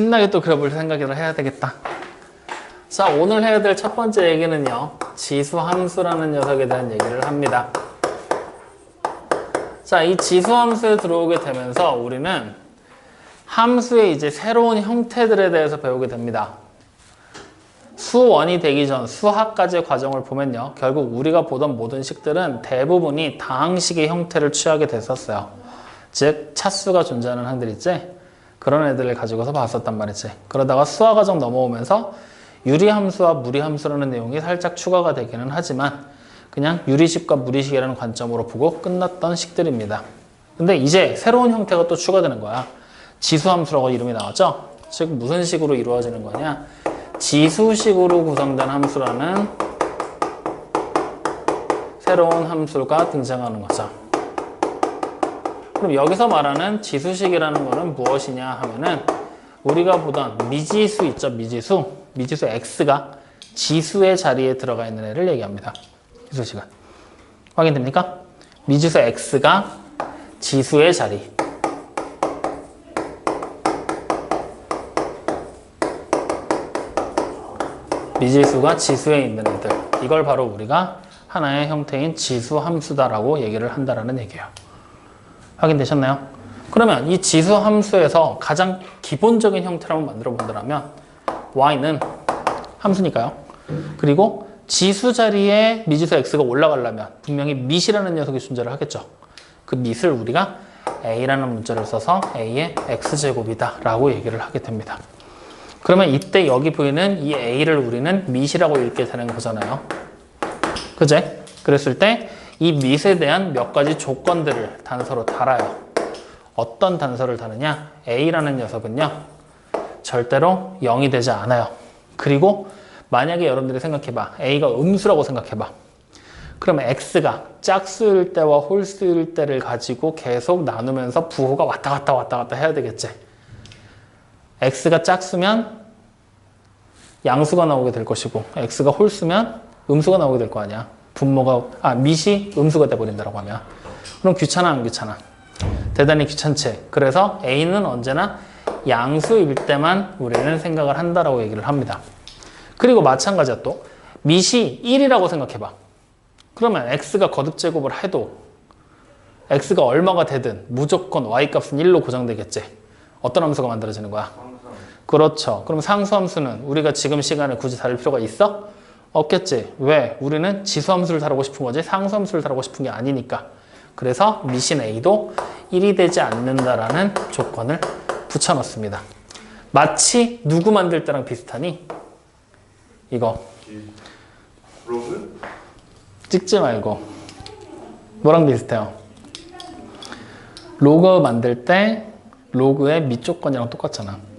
신나게 또 그려볼 생각을 해야 되겠다. 자, 오늘 해야 될 첫 번째 얘기는요, 지수함수라는 녀석에 대한 얘기를 합니다. 자, 이 지수함수에 들어오게 되면서 우리는 함수의 이제 새로운 형태들에 대해서 배우게 됩니다. 수원이 되기 전 수학까지의 과정을 보면요, 결국 우리가 보던 모든 식들은 대부분이 다항식의 형태를 취하게 됐었어요. 즉 차수가 존재하는 항들 있지? 그런 애들을 가지고서 봤었단 말이지. 그러다가 수학 과정 넘어오면서 유리함수와 무리함수라는 내용이 살짝 추가가 되기는 하지만 그냥 유리식과 무리식이라는 관점으로 보고 끝났던 식들입니다. 근데 이제 새로운 형태가 또 추가되는 거야. 지수함수라고 이름이 나왔죠? 즉 무슨 식으로 이루어지는 거냐? 지수식으로 구성된 함수라는 새로운 함수가 등장하는 거죠. 그럼 여기서 말하는 지수식이라는 거는 무엇이냐 하면은 우리가 보던 미지수 있죠? 미지수 x가 지수의 자리에 들어가 있는 애를 얘기합니다. 지수식은. 확인됩니까? 미지수 x가 지수의 자리. 미지수가 지수에 있는 애들. 이걸 바로 우리가 하나의 형태인 지수함수다라고 얘기를 한다라는 얘기예요. 확인되셨나요? 그러면 이 지수함수에서 가장 기본적인 형태를 한번 만들어 본다면 y는 함수니까요. 그리고 지수 자리에 미지수 x가 올라가려면 분명히 밑이라는 녀석이 존재를 하겠죠. 그 밑을 우리가 a라는 문자를 써서 a의 x제곱이다 라고 얘기를 하게 됩니다. 그러면 이때 여기 보이는 이 a를 우리는 밑이라고 읽게 되는 거잖아요. 그제? 그랬을 때 이 밑에 대한 몇 가지 조건들을 단서로 달아요. 어떤 단서를 다느냐? a라는 녀석은요, 절대로 0이 되지 않아요. 그리고 만약에 여러분들이 생각해봐. a가 음수라고 생각해봐. 그러면 x가 짝수일 때와 홀수일 때를 가지고 계속 나누면서 부호가 왔다 갔다 해야 되겠지. x가 짝수면 양수가 나오게 될 것이고 x가 홀수면 음수가 나오게 될 거 아니야. 밑이 음수가 돼버린다고 하면. 그럼 귀찮아 안 귀찮아? 대단히 귀찮지. 그래서 a는 언제나 양수일 때만 우리는 생각을 한다라고 얘기를 합니다. 그리고 마찬가지야 또 밑이 1이라고 생각해봐. 그러면 x가 거듭제곱을 해도 x가 얼마가 되든 무조건 y값은 1로 고정되겠지. 어떤 함수가 만들어지는 거야? 그렇죠. 그럼 상수함수는 우리가 지금 시간에 굳이 다룰 필요가 있어? 없겠지. 왜? 우리는 지수함수를 다루고 싶은 거지 상수함수를 다루고 싶은 게 아니니까. 그래서 밑인 a도 1이 되지 않는다라는 조건을 붙여넣습니다. 마치 누구 만들 때랑 비슷하니? 이거 로그? 찍지 말고 뭐랑 비슷해요? 로그 만들 때 로그의 밑 조건이랑 똑같잖아.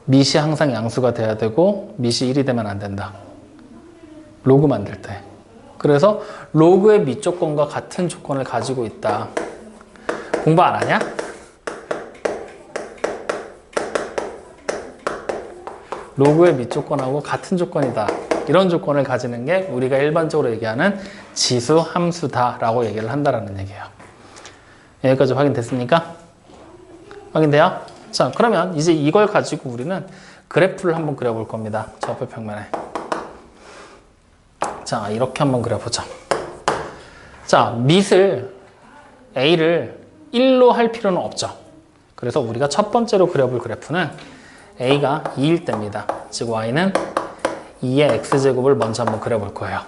밑이 항상 양수가 돼야 되고 밑이 1이 되면 안 된다. 로그 만들 때. 그래서 로그의 밑 조건과 같은 조건을 가지고 있다. 공부 안 하냐? 로그의 밑 조건하고 같은 조건이다. 이런 조건을 가지는 게 우리가 일반적으로 얘기하는 지수 함수다라고 얘기를 한다라는 얘기예요. 여기까지 확인됐습니까? 확인돼요? 자, 그러면 이제 이걸 가지고 우리는 그래프를 한번 그려볼 겁니다. 저 앞에 평면에. 자, 이렇게 한번 그려보자. 자, 밑을 a를 1로 할 필요는 없죠. 그래서 우리가 첫 번째로 그려볼 그래프는 a가 2일 때입니다. 즉 y는 2의 x제곱을 먼저 한번 그려볼 거예요.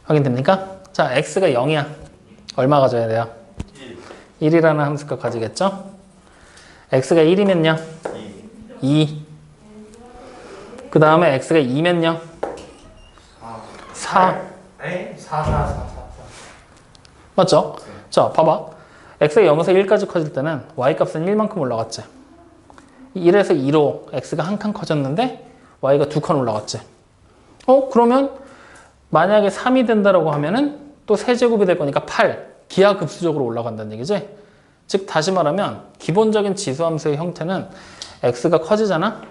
확인됩니까? 자, x가 0이야. 얼마 가져야 돼요? 1이라는 함수값 가지겠죠? x가 1이면요? 2. 그 다음에 x가 2면요? 4. 에? 4. 맞죠? 자, 봐봐. x가 0에서 1까지 커질 때는 y값은 1만큼 올라갔지. 1에서 2로 x가 한 칸 커졌는데 y가 2칸 올라갔지. 그러면 만약에 3이 된다라고 하면은 또 세제곱이 될 거니까 8. 기하급수적으로 올라간다는 얘기지. 즉 다시 말하면 기본적인 지수함수의 형태는 x가 커지잖아?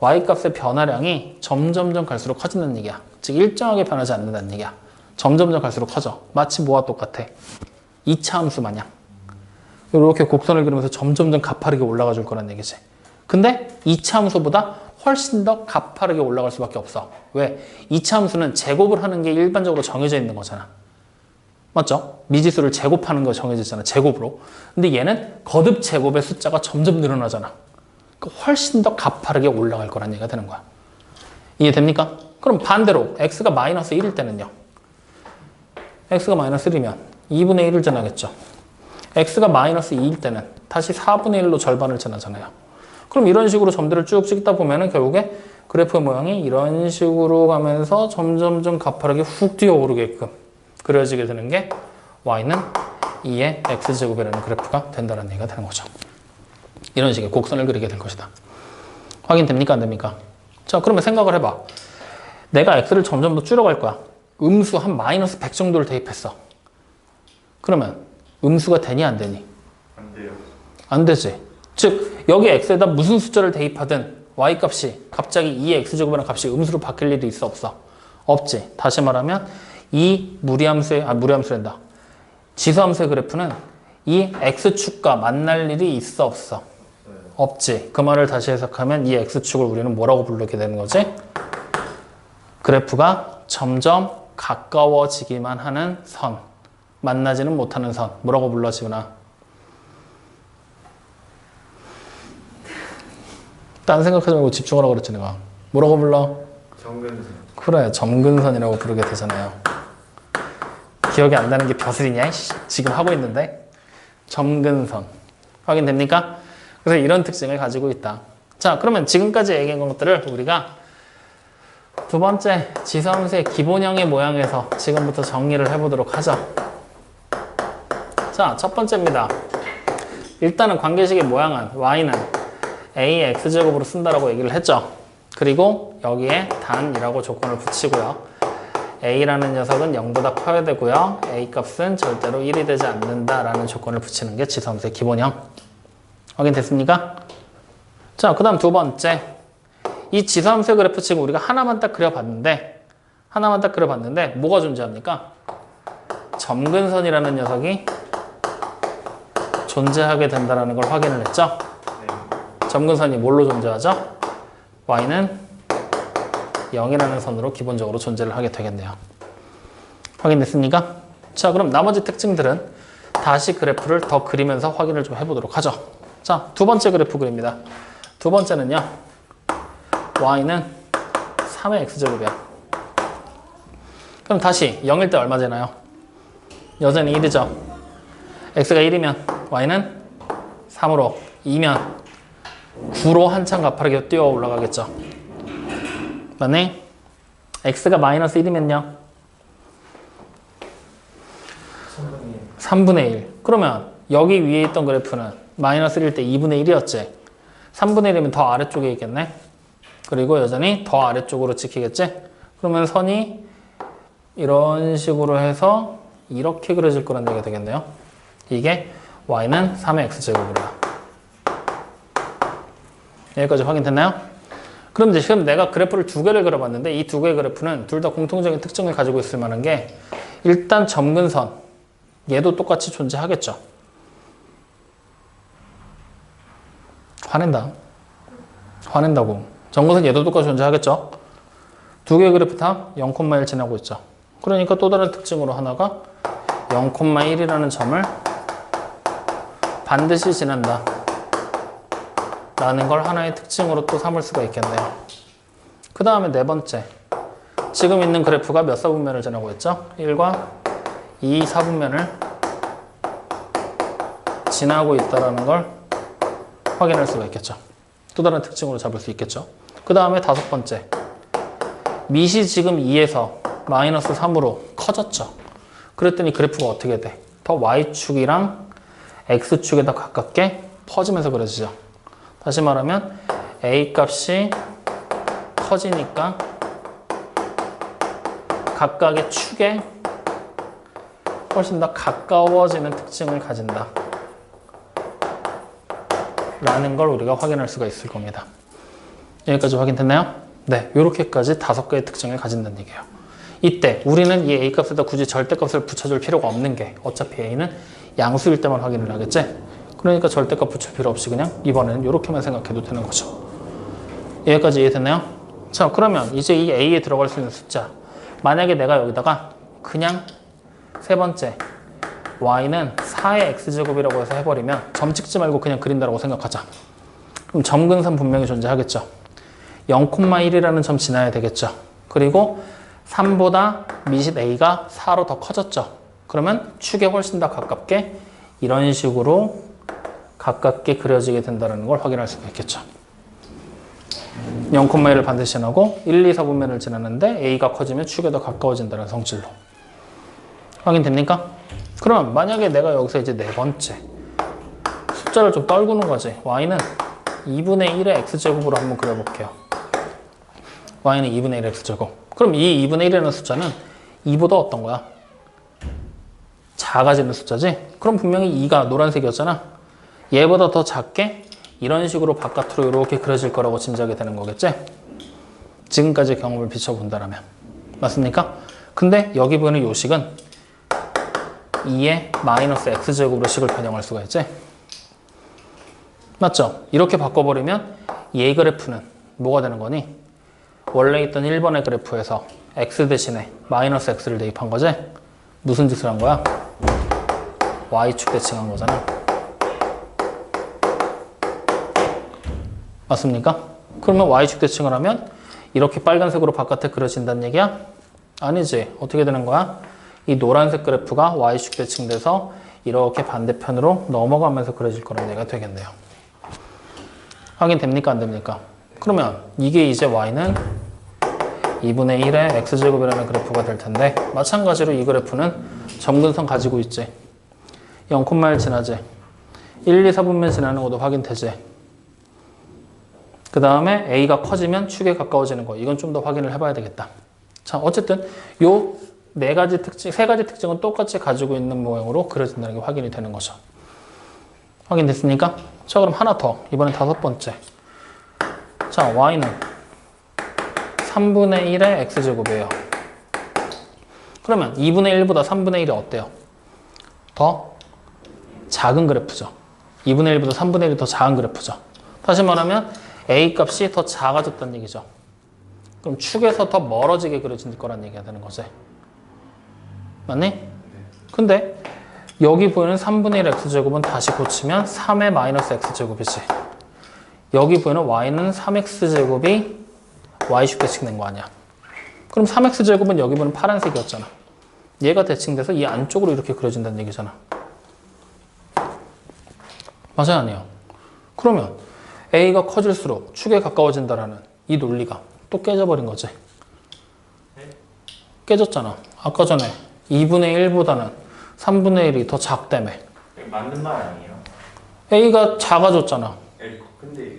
y값의 변화량이 점점점 갈수록 커진다는 얘기야. 즉 일정하게 변하지 않는다는 얘기야. 점점점 갈수록 커져. 마치 뭐와 똑같아? 2차 함수 마냥. 이렇게 곡선을 그리면서 점점점 가파르게 올라가 줄 거란 얘기지. 근데 2차 함수보다 훨씬 더 가파르게 올라갈 수밖에 없어. 왜? 2차 함수는 제곱을 하는 게 일반적으로 정해져 있는 거잖아. 맞죠? 미지수를 제곱하는 거 정해져 있잖아. 제곱으로. 근데 얘는 거듭 제곱의 숫자가 점점 늘어나잖아. 그러니까 훨씬 더 가파르게 올라갈 거란 얘기가 되는 거야. 이해됩니까? 그럼 반대로 x가 마이너스 1일 때는요. x가 마이너스 1이면 2분의 1을 지나겠죠. x가 마이너스 2일 때는 다시 4분의 1로 절반을 지나잖아요. 그럼 이런 식으로 점들을 쭉 찍다 보면은 결국에 그래프의 모양이 이런 식으로 가면서 점점점 가파르게 훅 뛰어오르게끔 그려지게 되는 게 y는 2의 x제곱이라는 그래프가 된다는 얘기가 되는 거죠. 이런 식의 곡선을 그리게 될 것이다. 확인됩니까? 안 됩니까? 자, 그러면 생각을 해봐. 내가 x를 점점 더 줄여갈 거야. 음수 한 마이너스 100 정도를 대입했어. 그러면 음수가 되니 안 되니? 안 돼요. 안 되지. 즉 여기 x에다 무슨 숫자를 대입하든 y값이 갑자기 2의 x제곱이라는 값이 음수로 바뀔 일이 있어 없어? 없지. 다시 말하면 이 무리함수란다. 지수함수의 그래프는 이 x축과 만날 일이 있어 없어? 없지. 그 말을 다시 해석하면 이 x축을 우리는 뭐라고 부르게 되는 거지? 그래프가 점점 가까워지기만 하는 선, 만나지는 못하는 선, 뭐라고 불러지구나? 딴 생각하지 말고 집중하라고 그랬지 내가. 뭐라고 불러? 정근선. 그래, 점근선이라고 부르게 되잖아요. 기억이 안 나는 게 벼슬이냐? 지금 하고 있는데. 점근선. 확인됩니까? 그래서 이런 특징을 가지고 있다. 자, 그러면 지금까지 얘기한 것들을 우리가 두 번째 지수함수의 기본형의 모양에서 지금부터 정리를 해보도록 하죠. 자, 첫 번째입니다. 일단은 관계식의 모양은 y는 a의 x제곱으로 쓴다라고 얘기를 했죠. 그리고 여기에 단이라고 조건을 붙이고요. a라는 녀석은 0보다 커야 되고요. a 값은 절대로 1이 되지 않는다라는 조건을 붙이는 게 지수함수의 기본형. 확인됐습니까? 자, 그 다음 두 번째. 이 지수함수의 그래프 지금 우리가 하나만 딱 그려봤는데 뭐가 존재합니까? 점근선이라는 녀석이 존재하게 된다는 걸 확인을 했죠. 점근선이 뭘로 존재하죠? y는 0이라는 선으로 기본적으로 존재를 하게 되겠네요. 확인됐습니까? 자, 그럼 나머지 특징들은 다시 그래프를 더 그리면서 확인을 좀 해보도록 하죠. 자, 두 번째 그래프 그립니다. 두 번째는요. y는 3의 x제곱이야. 그럼 다시 0일 때 얼마 되나요? 여전히 1이죠. x가 1이면 y는 3으로 2면 9로 한참 가파르게 뛰어 올라가겠죠. 맞네? x가 마이너스 1이면요? 3분의 1. 그러면 여기 위에 있던 그래프는 마이너스 1일 때 2분의 1이었지. 3분의 1이면 더 아래쪽에 있겠네. 그리고 여전히 더 아래쪽으로 찍히겠지. 그러면 선이 이런 식으로 해서 이렇게 그려질 거란 얘기가 되겠네요. 이게 y는 3의 x제곱이다. 여기까지 확인됐나요? 그럼 이제 지금 내가 그래프를 두 개를 그려봤는데 이 두 개의 그래프는 둘 다 공통적인 특징을 가지고 있을 만한 게 일단 점근선, 얘도 똑같이 존재하겠죠. 화낸다고. 점근선 얘도 똑같이 존재하겠죠. 두 개의 그래프 다 0,1 지나고 있죠. 그러니까 또 다른 특징으로 하나가 0,1이라는 점을 반드시 지난다 라는 걸 하나의 특징으로 또 삼을 수가 있겠네요. 그 다음에 네 번째. 지금 있는 그래프가 몇 사분면을 지나고 있죠? 1과 2 사분면을 지나고 있다는 걸 확인할 수가 있겠죠. 또 다른 특징으로 잡을 수 있겠죠. 그 다음에 다섯 번째. 밑이 지금 2에서 마이너스 3으로 커졌죠. 그랬더니 그래프가 어떻게 돼? 더 y축이랑 x축에 더 가깝게 퍼지면서 그려지죠. 다시 말하면 a 값이 커지니까 각각의 축에 훨씬 더 가까워지는 특징을 가진다 라는 걸 우리가 확인할 수가 있을 겁니다. 여기까지 확인됐나요? 네, 이렇게까지 5개의 특징을 가진다는 얘기예요. 이때 우리는 이 a 값에다 굳이 절대값을 붙여줄 필요가 없는 게 어차피 a는 양수일 때만 확인을 하겠지? 그러니까 절대값 붙일 필요 없이 그냥 이번에는 이렇게만 생각해도 되는 거죠. 여기까지 이해됐나요? 자, 그러면 이제 이 A에 들어갈 수 있는 숫자. 만약에 내가 여기다가 그냥 세 번째 y는 4의 x제곱이라고 해서 해버리면 점 찍지 말고 그냥 그린다고 생각하자. 그럼 점근선 분명히 존재하겠죠. 0,1이라는 점 지나야 되겠죠. 그리고 3보다 미시 a가 4로 더 커졌죠. 그러면 축에 훨씬 더 가깝게 이런 식으로 가깝게 그려지게 된다는 걸 확인할 수가 있겠죠. 0,1을 반드시 지나고 1, 2, 4분면을 지나는데 a가 커지면 축에 더 가까워진다는 성질로. 확인됩니까? 그럼 만약에 내가 여기서 이제 네 번째 숫자를 좀 떨구는 거지. y는 2분의 1의 x제곱으로 한번 그려볼게요. y는 2분의 1의 x제곱. 그럼 이 2분의 1이라는 숫자는 2보다 어떤 거야? 작아지는 숫자지? 그럼 분명히 2가 노란색이었잖아. 얘보다 더 작게 이런 식으로 바깥으로 이렇게 그려질 거라고 짐작이 되는 거겠지? 지금까지 경험을 비춰본다면. 맞습니까? 근데 여기 보이는 요식은 2의 마이너스 x제곱으로 식을 변형할 수가 있지? 맞죠? 이렇게 바꿔버리면 얘 그래프는 뭐가 되는 거니? 원래 있던 1번의 그래프에서 x 대신에 마이너스 x를 대입한 거지? 무슨 짓을 한 거야? y축 대칭한 거잖아. 맞습니까? 그러면 y축 대칭을 하면 이렇게 빨간색으로 바깥에 그려진다는 얘기야? 아니지. 어떻게 되는 거야? 이 노란색 그래프가 y축 대칭돼서 이렇게 반대편으로 넘어가면서 그려질 거라는 얘기가 되겠네요. 확인됩니까? 안 됩니까? 그러면 이게 이제 y는 2분의 1의 x제곱이라는 그래프가 될 텐데 마찬가지로 이 그래프는 점근선 가지고 있지. 0,1 지나지. 1, 2, 4분면 지나는 것도 확인되지. 그 다음에 a가 커지면 축에 가까워지는 거. 이건 좀 더 확인을 해봐야 되겠다. 자, 어쨌든 요 네 가지 특징, 세 가지 특징은 똑같이 가지고 있는 모양으로 그려진다는 게 확인이 되는 거죠. 확인됐습니까? 자, 그럼 하나 더. 이번엔 다섯 번째. 자, y는 3분의 1의 x제곱이에요. 그러면 2분의 1보다 3분의 1이 어때요? 더 작은 그래프죠. 2분의 1보다 3분의 1이 더 작은 그래프죠. 다시 말하면 a 값이 더 작아졌다는 얘기죠. 그럼 축에서 더 멀어지게 그려질 거란 얘기가 되는 거지. 맞니? 근데 여기 보이는 3분의 1 x제곱은 다시 고치면 3의 마이너스 x제곱이지. 여기 보이는 y는 3x제곱이 y축 대칭된 거 아니야. 그럼 3x제곱은 여기 보이는 파란색이었잖아. 얘가 대칭돼서 이 안쪽으로 이렇게 그려진다는 얘기잖아. 맞아요? 아니에요? 그러면 a가 커질수록 축에 가까워진다라는 이 논리가 또 깨져버린 거지. 깨졌잖아. 아까 전에 2분의 1보다는 3분의 1이 더 작다며. 맞는 말 아니에요? a가 작아졌잖아. 근데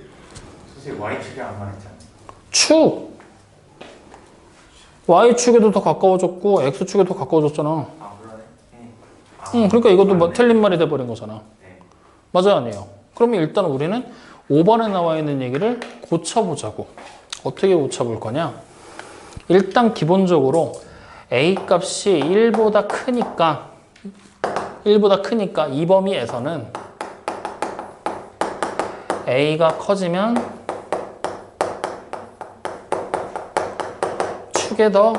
선생님 Y축이 안 말했잖아요. 축! y축에도 더 가까워졌고 x축에도 더 가까워졌잖아. 아 그러네. 네. 응, 그러니까 이것도 뭐 틀린 말이 돼버린 거잖아. 네. 맞아요? 아니에요? 그러면 일단 우리는 5번에 나와 있는 얘기를 고쳐보자고. 어떻게 고쳐볼 거냐? 일단 기본적으로 a 값이 1보다 크니까 이 범위에서는 a가 커지면 축에 더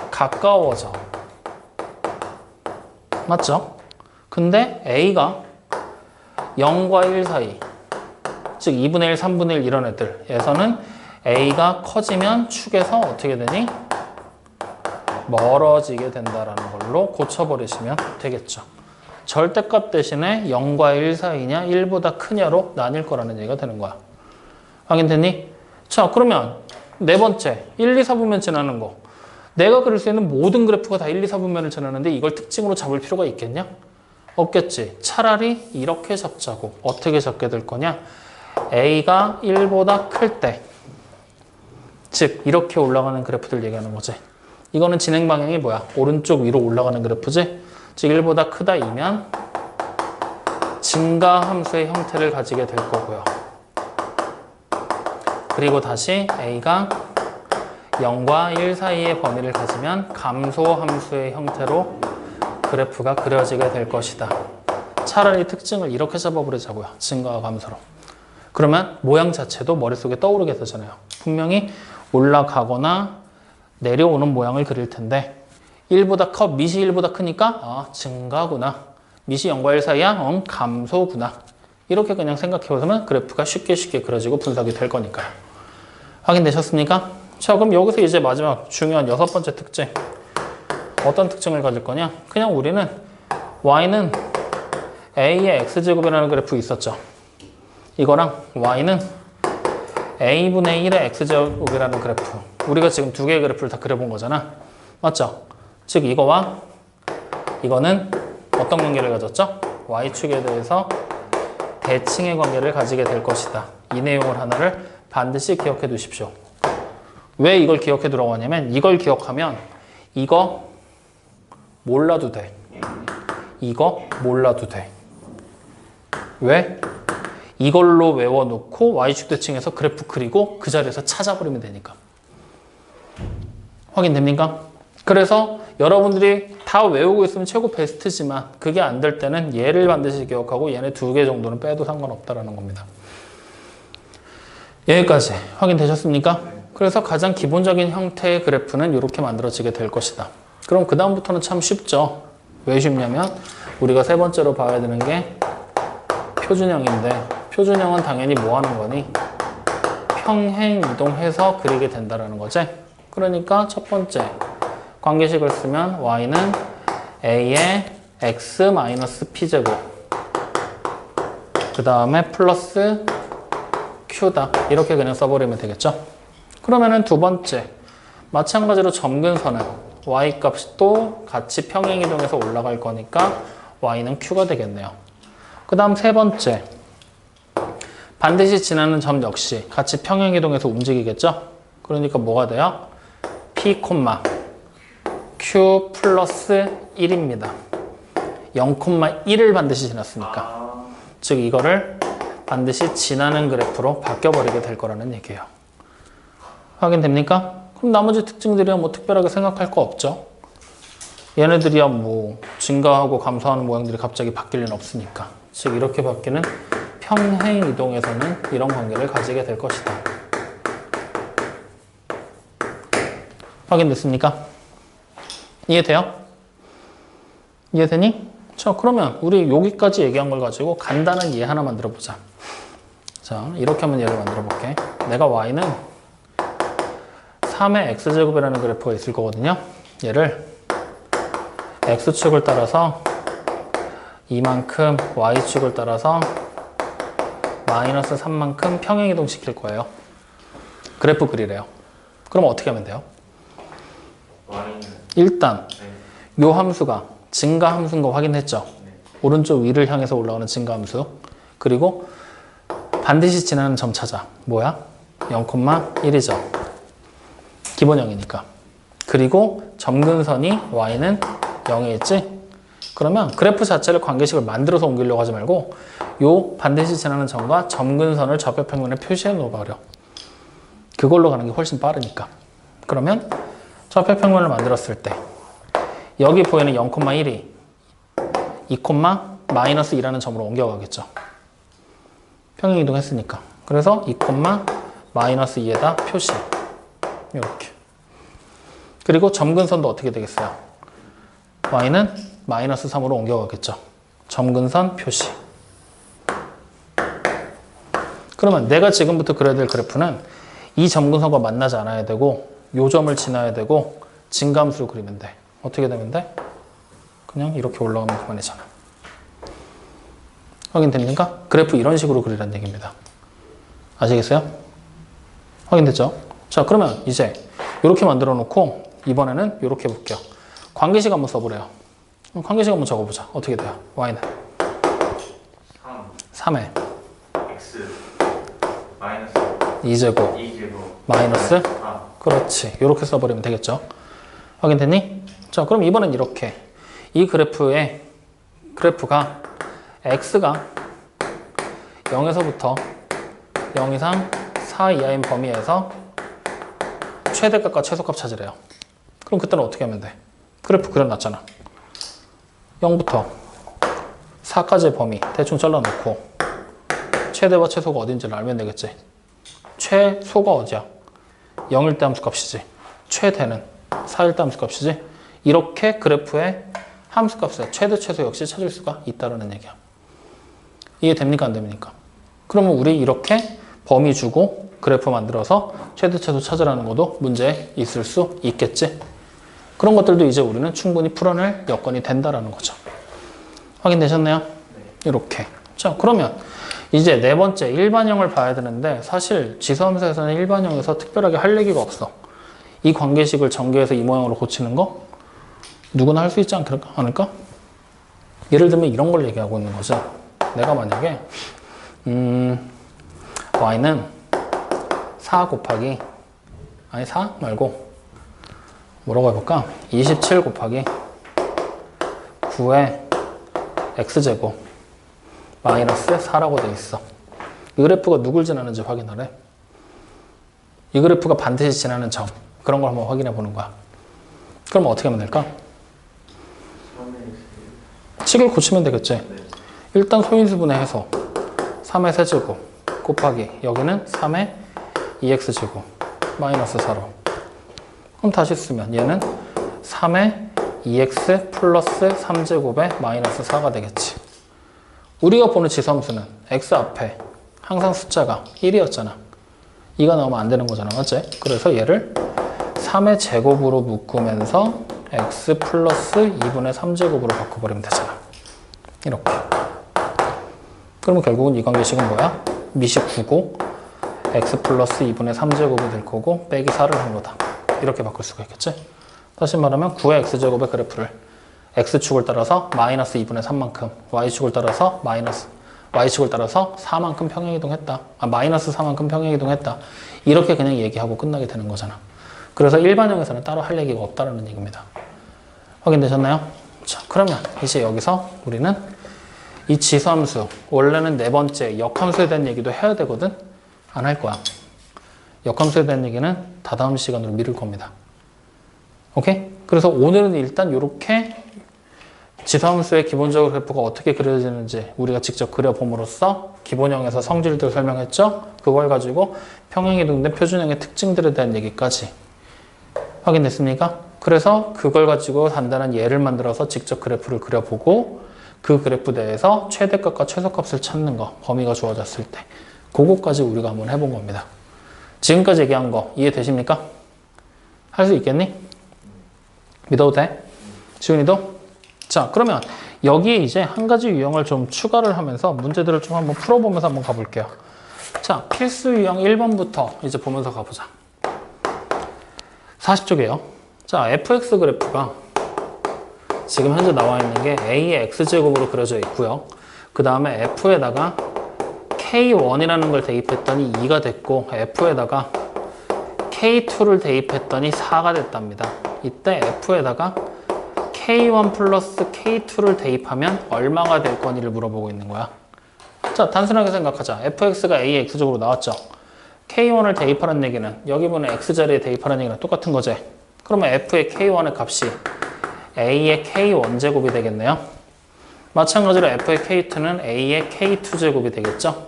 가까워져. 맞죠? 근데 a가 0과 1 사이, 즉 2분의 1, 3분의 1 이런 애들에서는 a가 커지면 축에서 어떻게 되니? 멀어지게 된다라는 걸로 고쳐버리시면 되겠죠. 절대값 대신에 0과 1 사이냐 1보다 크냐로 나뉠 거라는 얘기가 되는 거야. 확인됐니? 자, 그러면 네 번째 1, 2, 4분면 지나는 거. 내가 그릴 수 있는 모든 그래프가 다 1, 2, 4분면을 지나는데 이걸 특징으로 잡을 필요가 있겠냐? 없겠지. 차라리 이렇게 잡자고. 어떻게 잡게 될 거냐? a가 1보다 클 때, 즉 이렇게 올라가는 그래프들 얘기하는 거지. 이거는 진행 방향이 뭐야? 오른쪽 위로 올라가는 그래프지? 즉 1보다 크다 이면 증가 함수의 형태를 가지게 될 거고요. 그리고 다시 a가 0과 1 사이의 범위를 가지면 감소 함수의 형태로 그래프가 그려지게 될 것이다. 차라리 특징을 이렇게 잡아버리자고요. 증가와 감소로. 그러면 모양 자체도 머릿속에 떠오르게 되잖아요. 분명히 올라가거나 내려오는 모양을 그릴 텐데 1보다 커, 밑이 1보다 크니까 증가구나. 밑이 0과 1 사이야? 감소구나. 이렇게 그냥 생각해보면 그래프가 쉽게 그려지고 분석이 될 거니까요. 확인되셨습니까? 자, 그럼 여기서 이제 마지막 중요한 6번째 특징. 어떤 특징을 가질 거냐? 그냥 우리는 y는 a의 x제곱이라는 그래프 있었죠. 이거랑 y는 a분의 1의 x제곱이라는 그래프. 우리가 지금 두 개의 그래프를 다 그려본 거잖아. 맞죠? 즉 이거와 이거는 어떤 관계를 가졌죠? y축에 대해서 대칭의 관계를 가지게 될 것이다. 이 내용을 하나를 반드시 기억해 두십시오. 왜 이걸 기억해 두라고 하냐면 이걸 기억하면 이거 몰라도 돼. 이거 몰라도 돼. 왜? 이걸로 외워놓고 y축 대칭해서 그래프 그리고 그 자리에서 찾아버리면 되니까. 확인됩니까? 그래서 여러분들이 다 외우고 있으면 최고 베스트지만 그게 안 될 때는 얘를 반드시 기억하고 얘네 2개 정도는 빼도 상관없다라는 겁니다. 여기까지 확인되셨습니까? 그래서 가장 기본적인 형태의 그래프는 이렇게 만들어지게 될 것이다. 그럼 그 다음부터는 참 쉽죠. 왜 쉽냐면 우리가 세 번째로 봐야 되는 게 표준형인데 표준형은 당연히 뭐 하는 거니? 평행 이동해서 그리게 된다는 거지. 그러니까 첫 번째 관계식을 쓰면 y는 a의 x-p제곱 그 다음에 플러스 q다. 이렇게 그냥 써버리면 되겠죠. 그러면은 두 번째 마찬가지로 점근선은 y 값이 또 같이 평행 이동해서 올라갈 거니까 y는 q가 되겠네요. 그 다음 세 번째 반드시 지나는 점 역시 같이 평행 이동해서 움직이겠죠. 그러니까 뭐가 돼요? p, q 플러스 1입니다. 0,1을 반드시 지났으니까. 즉 이거를 반드시 지나는 그래프로 바뀌어버리게 될 거라는 얘기예요. 확인됩니까? 그럼 나머지 특징들이야 뭐 특별하게 생각할 거 없죠. 얘네들이야 뭐 증가하고 감소하는 모양들이 갑자기 바뀔 리는 없으니까. 즉 이렇게 바뀌는 평행 이동에서는 이런 관계를 가지게 될 것이다. 확인됐습니까? 이해돼요? 이해되니? 자, 그러면 우리 여기까지 얘기한 걸 가지고 간단한 예 하나 만들어 보자. 자, 이렇게 한번 예를 만들어 볼게. 내가 y는 3의 x제곱이라는 그래프가 있을 거거든요. 얘를 x축을 따라서 이만큼 y축을 따라서 마이너스 3만큼 평행 이동시킬 거예요. 그래프 그리래요. 그럼 어떻게 하면 돼요? 일단 요 함수가 증가 함수인 거 확인했죠? 오른쪽 위를 향해서 올라오는 증가 함수. 그리고 반드시 지나는 점 찾아. 뭐야? 0,1이죠. 기본 0이니까. 그리고 점근선이 y는 0에 있지? 그러면 그래프 자체를 관계식을 만들어서 옮기려고 하지 말고 요 반드시 지나는 점과 점근선을 좌표평면에 표시해 놓아버려. 그걸로 가는 게 훨씬 빠르니까. 그러면 좌표평면을 만들었을 때 여기 보이는 0,1이 2,-2라는 점으로 옮겨가겠죠. 평행 이동했으니까. 그래서 2,-2에다 표시. 이렇게. 그리고 점근선도 어떻게 되겠어요? y는 마이너스 3으로 옮겨가겠죠. 점근선 표시. 그러면 내가 지금부터 그려야 될 그래프는 이 점근선과 만나지 않아야 되고 요 점을 지나야 되고 증가함수를 그리면 돼. 어떻게 되면 돼? 그냥 이렇게 올라가면 그만이잖아. 확인됩니까? 그래프 이런 식으로 그리라는 얘기입니다. 아시겠어요? 확인됐죠? 자, 그러면 이제 이렇게 만들어 놓고 이번에는 이렇게 해볼게요. 관계식 한번 써보래요. 관계식 한번 적어보자. 어떻게 돼요? y는 3에 x 마이너스 2제곱 2제곱 마이너스 그렇지. 이렇게 써버리면 되겠죠. 확인됐니? 자, 그럼 이번엔 이렇게 이 그래프가 x가 0에서부터 0 이상 4 이하인 범위에서 최대값과 최소값 찾으래요. 그럼 그때는 어떻게 하면 돼? 그래프 그려놨잖아. 0부터 4까지의 범위 대충 잘라놓고 최대와 최소가 어딘지를 알면 되겠지. 최소가 어디야? 0일 때 함수값이지. 최대는 4일 때 함수값이지. 이렇게 그래프의 함수값의 최대 최소 역시 찾을 수가 있다는 얘기야. 이해됩니까? 안 됩니까? 그러면 우리 이렇게 범위 주고 그래프 만들어서 최대 최소 찾으라는 것도 문제에 있을 수 있겠지. 그런 것들도 이제 우리는 충분히 풀어낼 여건이 된다라는 거죠. 확인되셨나요? 이렇게. 자, 그러면 이제 네 번째 일반형을 봐야 되는데 사실 지수함수에서는 일반형에서 특별하게 할 얘기가 없어. 이 관계식을 전개해서 이 모양으로 고치는 거 누구나 할 수 있지 않을까? 예를 들면 이런 걸 얘기하고 있는 거죠. 내가 만약에 y는 4 곱하기 아니 4 말고 뭐라고 해볼까? 27 곱하기 9의 x제곱 마이너스 4라고 돼 있어. 이 그래프가 누굴 지나는지 확인하래. 이 그래프가 반드시 지나는 점 그런 걸 한번 확인해 보는 거야. 그럼 어떻게 하면 될까? 식을 고치면 되겠지. 일단 소인수분해 해서 3의 세제곱 곱하기 여기는 3의 2x제곱 마이너스 4로 그럼 다시 쓰면 얘는 3의 2x 플러스 3제곱의 마이너스 4가 되겠지. 우리가 보는 지수함수는 x 앞에 항상 숫자가 1이었잖아. 2가 나오면 안 되는 거잖아. 맞지? 그래서 얘를 3의 제곱으로 묶으면서 x 플러스 2분의 3제곱으로 바꿔버리면 되잖아. 이렇게. 그러면 결국은 이 관계식은 뭐야? 미식 9고 x 플러스 2분의 3제곱이 될 거고 빼기 4를 한 거다. 이렇게 바꿀 수가 있겠지? 다시 말하면 9의 x제곱의 그래프를 x축을 따라서 마이너스 2분의 3만큼 y축을 따라서 y축을 따라서 4만큼 평행이동했다. 마이너스 4만큼 평행이동했다. 이렇게 그냥 얘기하고 끝나게 되는 거잖아. 그래서 일반형에서는 따로 할 얘기가 없다는 얘기입니다. 확인되셨나요? 자, 그러면 이제 여기서 우리는 이 지수함수, 원래는 네 번째 역함수에 대한 얘기도 해야 되거든? 안 할 거야. 역함수에 대한 얘기는 다다음 시간으로 미룰 겁니다. 오케이? 그래서 오늘은 일단 이렇게 지수함수의 기본적으로 그래프가 어떻게 그려지는지 우리가 직접 그려봄으로써 기본형에서 성질들 설명했죠? 그걸 가지고 평행이동된 표준형의 특징들에 대한 얘기까지 확인됐습니까? 그래서 그걸 가지고 간단한 예를 만들어서 직접 그래프를 그려보고 그 그래프 내에서 최대값과 최소값을 찾는 거, 범위가 주어졌을 때 그거까지 우리가 한번 해본 겁니다. 지금까지 얘기한 거 이해되십니까? 할 수 있겠니? 믿어도 돼? 지훈이도? 자, 그러면 여기에 이제 한 가지 유형을 좀 추가를 하면서 문제들을 좀 한번 풀어보면서 한번 가볼게요. 자, 필수 유형 1번부터 이제 보면서 가보자. 40쪽이에요. 자, fx 그래프가 지금 현재 나와 있는 게 a의 x제곱으로 그려져 있고요. 그 다음에 f에다가 k1이라는 걸 대입했더니 2가 됐고 f에다가 k2를 대입했더니 4가 됐답니다. 이때 f에다가 k1 플러스 k2를 대입하면 얼마가 될 거니를 물어보고 있는 거야. 자, 단순하게 생각하자. fx가 a의 x제곱으로 나왔죠. k1을 대입하라는 얘기는 여기 보는 x자리에 대입하라는 얘기랑 똑같은 거지. 그러면 f의 k1의 값이 a의 k1제곱이 되겠네요. 마찬가지로 f의 k2는 a의 k2제곱이 되겠죠.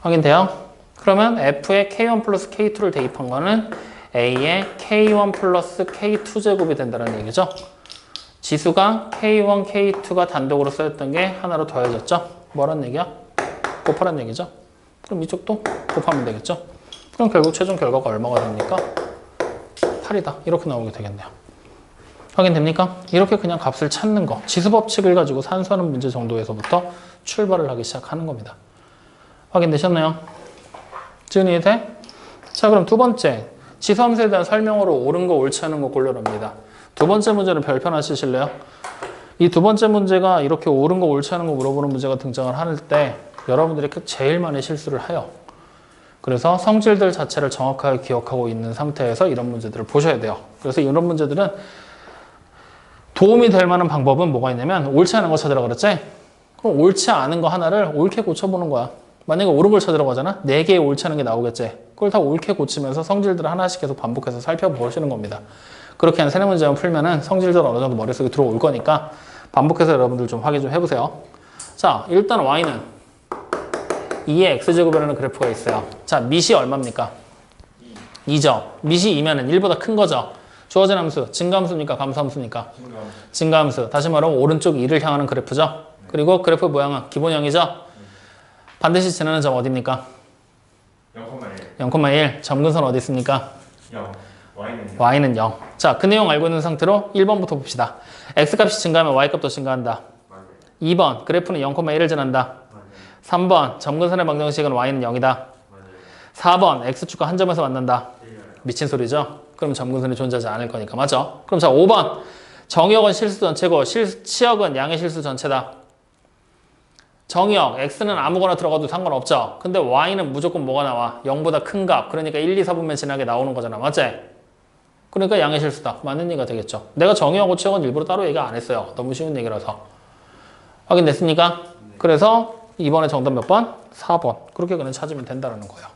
확인돼요? 그러면 f의 k1 플러스 k2를 대입한 거는 a의 k1 플러스 k2제곱이 된다는 얘기죠. 지수가 k1, k2가 단독으로 쓰였던 게 하나로 더해졌죠. 뭐란 얘기야? 곱하란 얘기죠. 그럼 이쪽도 곱하면 되겠죠. 그럼 결국 최종 결과가 얼마가 됩니까? 8이다. 이렇게 나오게 되겠네요. 확인됩니까? 이렇게 그냥 값을 찾는 거. 지수 법칙을 가지고 산수하는 문제 정도에서부터 출발을 하기 시작하는 겁니다. 확인되셨나요? 지훈이 돼? 자, 그럼 두 번째. 지수함수에 대한 설명으로 옳은 거 옳지 않은 거 고르랍니다. 두 번째 문제는 별표 하시실래요? 이 두 번째 문제가 이렇게 옳은 거 옳지 않은 거 물어보는 문제가 등장을 할 때 여러분들이 제일 많이 실수를 해요. 그래서 성질들 자체를 정확하게 기억하고 있는 상태에서 이런 문제들을 보셔야 돼요. 그래서 이런 문제들은 도움이 될 만한 방법은 뭐가 있냐면 옳지 않은 거 찾으라 그랬지? 그럼 옳지 않은 거 하나를 옳게 고쳐보는 거야. 만약에 옳은 걸 찾으라고 하잖아? 4개의 옳지 않은 게 나오겠지? 그걸 다 옳게 고치면서 성질들을 하나씩 계속 반복해서 살펴보시는 겁니다. 그렇게 한 3문제만 풀면은 성질들 어느 정도 머릿속에 들어올 거니까 반복해서 여러분들 좀 확인 좀 해보세요. 자, 일단 y는 2의 x제곱이라는 그래프가 있어요. 자, 밑이 얼마입니까? 2죠. 밑이 2면은 1보다 큰 거죠. 주어진 함수, 증가함수입니까? 감소함수입니까? 증가함수. 다시 말하면 오른쪽 2를 향하는 그래프죠. 그리고 그래프 모양은 기본형이죠. 반드시 지나는 점 어디입니까? 0,1. 0,1. 점근선 어디 있습니까? 0. y는 0. y는 0. 자, 그 내용 알고 있는 상태로 1번부터 봅시다. x값이 증가하면 y값도 증가한다. 맞아요. 2번, 그래프는 0,1을 지난다. 맞아요. 3번, 점근선의 방정식은 y는 0이다. 맞아요. 4번, x축과 한 점에서 만난다. 틀려요. 미친 소리죠? 그럼 점근선이 존재하지 않을 거니까. 맞죠? 그럼 자, 5번. 정의역은 실수 전체고 치역은 양의 실수 전체다. 정의역, x는 아무거나 들어가도 상관없죠? 근데 y는 무조건 뭐가 나와? 0보다 큰 값. 그러니까 1, 2, 4분면 지나게 나오는 거잖아. 맞지? 그러니까 양의 실수다. 맞는 얘기가 되겠죠. 내가 정의하고 치역은 일부러 따로 얘기 안 했어요. 너무 쉬운 얘기라서. 확인됐습니까? 그래서 이번에 정답 몇 번? 4번. 그렇게 그냥 찾으면 된다는 거예요.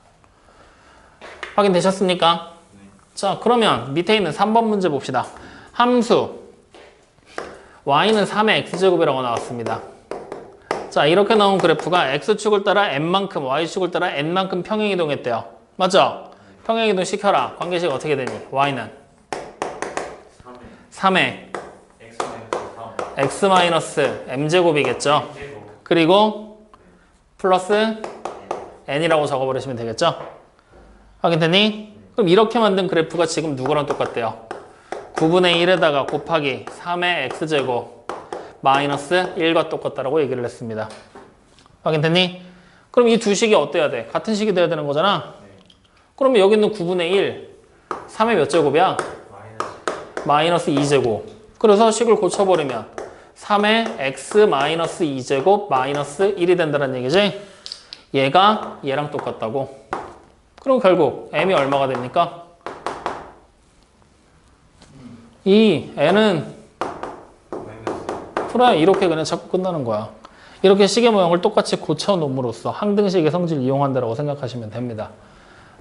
확인되셨습니까? 자, 그러면 밑에 있는 3번 문제 봅시다. 함수 y는 3의 x제곱이라고 나왔습니다. 자, 이렇게 나온 그래프가 x축을 따라 n만큼, y축을 따라 n만큼 평행이동했대요. 맞죠? 평행이동 시켜라. 관계식 어떻게 되니? y는 3의 x-m제곱이겠죠. 그리고 플러스 n이라고 적어버리시면 되겠죠. 확인되니? 그럼 이렇게 만든 그래프가 지금 누구랑 똑같대요? 9분의 1에다가 곱하기 3의 x제곱 마이너스 1과 똑같다라고 얘기를 했습니다. 확인됐니? 그럼 이 두 식이 어때야 돼? 같은 식이 돼야 되는 거잖아. 그러면 여기 있는 9분의 1, 3의 몇 제곱이야? 마이너스 2제곱. 그래서 식을 고쳐버리면 3의 x 마이너스 2제곱 마이너스 1이 된다는 얘기지? 얘가 얘랑 똑같다고. 그럼 결국 m이 얼마가 됩니까? 이 n은 그래 이렇게 그냥 자꾸 끝나는 거야. 이렇게 식의 모형을 똑같이 고쳐놓음으로써 항등식의 성질을 이용한다고 생각하시면 됩니다.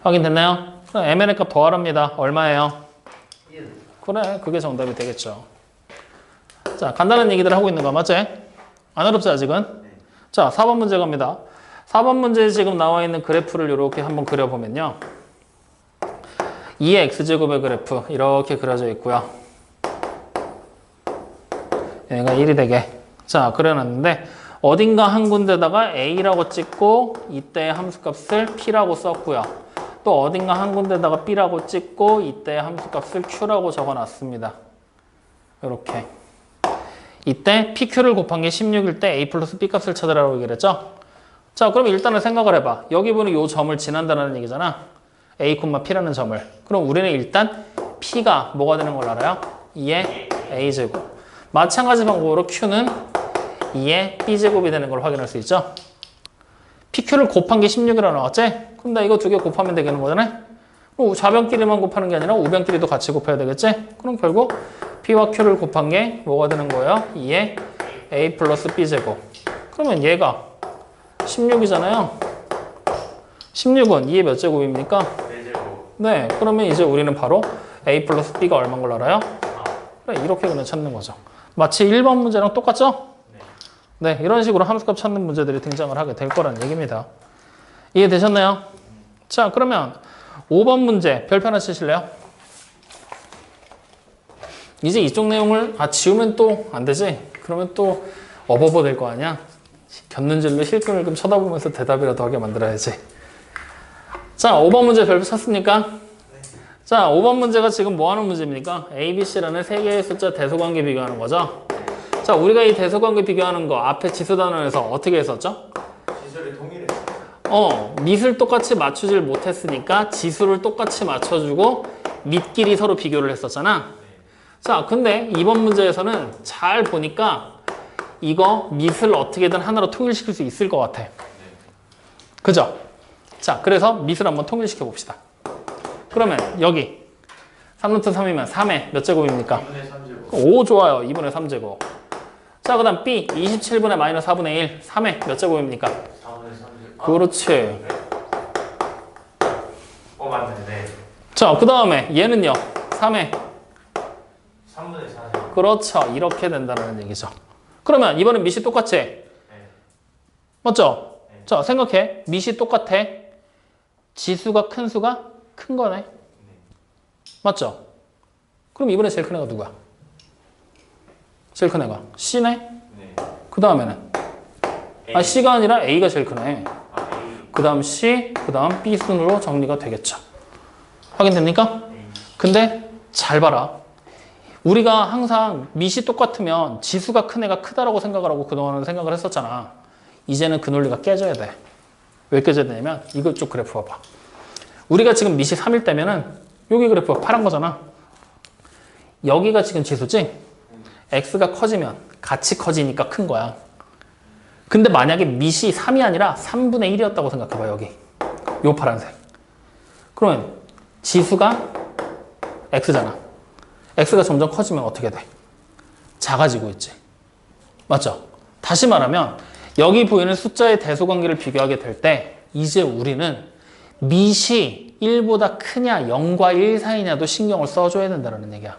확인됐나요? 그럼 mn의 값 더하랍니다. 얼마예요? 1. 그래 그게 정답이 되겠죠. 자 간단한 얘기들 하고 있는 거 맞지? 안 어렵지 아직은? 자 4번 문제 갑니다. 4번 문제에 지금 나와 있는 그래프를 이렇게 한번 그려보면요. 2의 x제곱의 그래프 이렇게 그려져 있고요. 얘가 1이 되게 자 그려놨는데 어딘가 한 군데다가 a라고 찍고 이때의 함수값을 p라고 썼고요. 또 어딘가 한 군데다가 b라고 찍고 이때의 함수값을 q라고 적어놨습니다. 이렇게 이때 pq를 곱한 게 16일 때 a 플러스 b 값을 찾으라고 얘기를 했죠. 자 그럼 일단은 생각을 해봐. 여기 보는 이 점을 지난다는 얘기잖아. a, p라는 점을. 그럼 우리는 일단 p가 뭐가 되는 걸 알아요? 2의 a제곱. 마찬가지 방법으로 q는 2의 b제곱이 되는 걸 확인할 수 있죠. pq를 곱한 게 16이라고 나왔지? 그럼 나 이거 두 개 곱하면 되겠는 거잖아. 그럼 좌변끼리만 곱하는 게 아니라 우변끼리도 같이 곱해야 되겠지? 그럼 결국 p와 q를 곱한 게 뭐가 되는 거예요? 2의 a 플러스 b제곱. 그러면 얘가 16이잖아요. 16은 2의 몇 제곱입니까? 4제곱. 네, 그러면 이제 우리는 바로 a 플러스 b가 얼마인 걸 알아요? 그래, 이렇게 그냥 찾는 거죠. 마치 1번 문제랑 똑같죠? 네, 이런 식으로 함수값 찾는 문제들이 등장을 하게 될 거라는 얘기입니다. 이해되셨나요? 자, 그러면 5번 문제 별표 하나 치실래요? 이제 이쪽 내용을 지우면 또 안 되지? 그러면 또 어버버 될 거 아니야? 곁눈질로 힐끔힐끔 쳐다보면서 대답이라도 하게 만들어야지. 자, 5번 문제 별표 쳤습니까? 자, 5번 문제가 지금 뭐 하는 문제입니까? A, B, C라는 세 개의 숫자 대소관계 비교하는 거죠. 자, 우리가 이 대소관계 비교하는 거 앞에 지수 단원에서 어떻게 했었죠? 지수를 동일했어요. 밑을 똑같이 맞추질 못했으니까 지수를 똑같이 맞춰주고 밑끼리 서로 비교를 했었잖아. 자, 근데 이번 문제에서는 잘 보니까 이거 밑을 어떻게든 하나로 통일시킬 수 있을 것 같아. 그죠? 자, 그래서 밑을 한번 통일시켜 봅시다. 그러면 여기 3루트 3이면 3의 몇 제곱입니까? 2분의 3제곱. 5 좋아요. 2분의 3제곱. 자, 그 다음 B 27분의 마이너스 4분의 1 3의 몇 제곱입니까? 4분의 3제곱. 그렇지. 맞네. 자, 그 다음에 얘는요. 3의 3분의 4제곱. 그렇죠. 이렇게 된다는 얘기죠. 그러면 이번엔 밑이 똑같지? 네. 맞죠? 네. 자, 생각해. 밑이 똑같아. 지수가 큰 수가 큰 거네. 네. 맞죠? 그럼 이번에 제일 큰 애가 누구야? 제일 큰 애가 C네? 네. 그 다음에는 A. C가 아니라 A가 제일 크네. 아, A. 그 다음 C, 그 다음 B 순으로 정리가 되겠죠. 확인됩니까? A. 근데 잘 봐라. 우리가 항상 밑이 똑같으면 지수가 큰 애가 크다라고 생각을 하고 그동안은 생각을 했었잖아. 이제는 그 논리가 깨져야 돼. 왜 깨져야 되냐면 이거 쭉 그래프 봐봐. 우리가 지금 밑이 3일 때면은 여기 그래프가 파란 거잖아. 여기가 지금 지수지? x가 커지면 같이 커지니까 큰 거야. 근데 만약에 밑이 3이 아니라 3분의 1이었다고 생각해봐. 여기 요 파란색. 그러면 지수가 x잖아. x가 점점 커지면 어떻게 돼? 작아지고 있지. 맞죠? 다시 말하면 여기 보이는 숫자의 대소관계를 비교하게 될 때 이제 우리는 밑이 1보다 크냐 0과 1 사이냐도 신경을 써줘야 된다는 얘기야.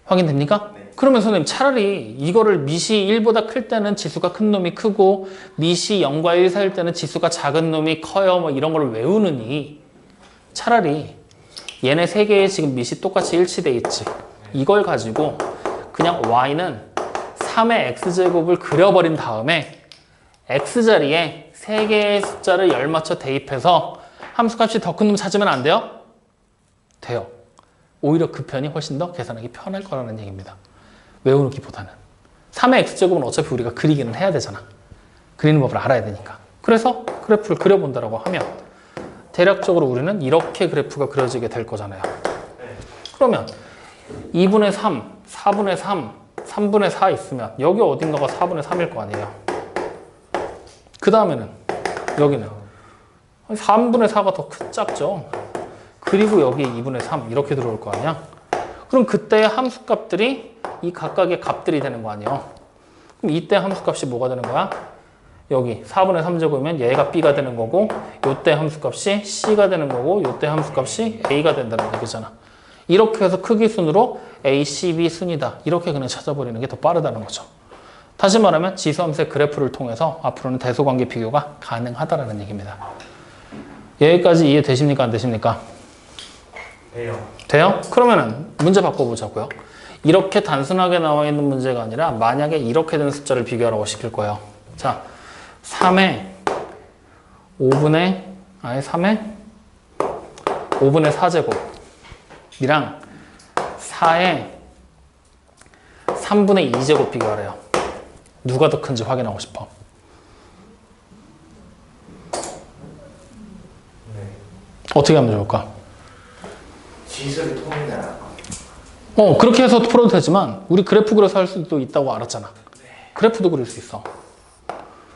확인됩니까? 네. 그러면 선생님 차라리 이거를 밑이 1보다 클 때는 지수가 큰 놈이 크고 밑이 0과 1 사이일 때는 지수가 작은 놈이 커요. 뭐 이런 걸 외우느니 차라리 얘네 세 개의 지금 밑이 똑같이 일치돼 있지. 이걸 가지고 그냥 y는 3의 x제곱을 그려버린 다음에 x자리에 세 개의 숫자를 열맞춰 대입해서 함수값이 더 큰 놈 찾으면 안 돼요? 돼요. 오히려 그 편이 훨씬 더 계산하기 편할 거라는 얘기입니다. 외우기보다는. 3의 x제곱은 어차피 우리가 그리기는 해야 되잖아. 그리는 법을 알아야 되니까. 그래서 그래프를 그려본다라고 하면 대략적으로 우리는 이렇게 그래프가 그려지게 될 거잖아요. 그러면 2분의 3, 4분의 3, 3분의 4 있으면 여기 어딘가가 4분의 3일 거 아니에요. 그 다음에는 여기는 3분의 4가 더 작죠. 그리고 여기 2분의 3 이렇게 들어올 거 아니야. 그럼 그때의 함수값들이 이 각각의 값들이 되는 거 아니에요. 그럼 이때 함수값이 뭐가 되는 거야? 여기 4분의 3제곱이면 얘가 B가 되는 거고 요때 함수값이 C가 되는 거고 요때 함수값이 A가 된다는 얘기잖아. 이렇게 해서 크기 순으로 A, C, B 순이다. 이렇게 그냥 찾아버리는 게 더 빠르다는 거죠. 다시 말하면 지수함수의 그래프를 통해서 앞으로는 대소관계 비교가 가능하다는 얘기입니다. 여기까지 이해되십니까? 안 되십니까? 돼요. 돼요? 그러면은 문제 바꿔보자고요. 이렇게 단순하게 나와 있는 문제가 아니라 만약에 이렇게 된 숫자를 비교하라고 시킬 거예요. 자, 3의 5분의 4제곱이랑 4의 3분의 2제곱 비교하래요. 누가 더 큰지 확인하고 싶어. 네. 어떻게 하면 좋을까? 지수를 통일해라. 그렇게 해서 풀어도 되지만 우리 그래프 그려서 할 수도 있다고 알았잖아. 그래프도 그릴 수 있어.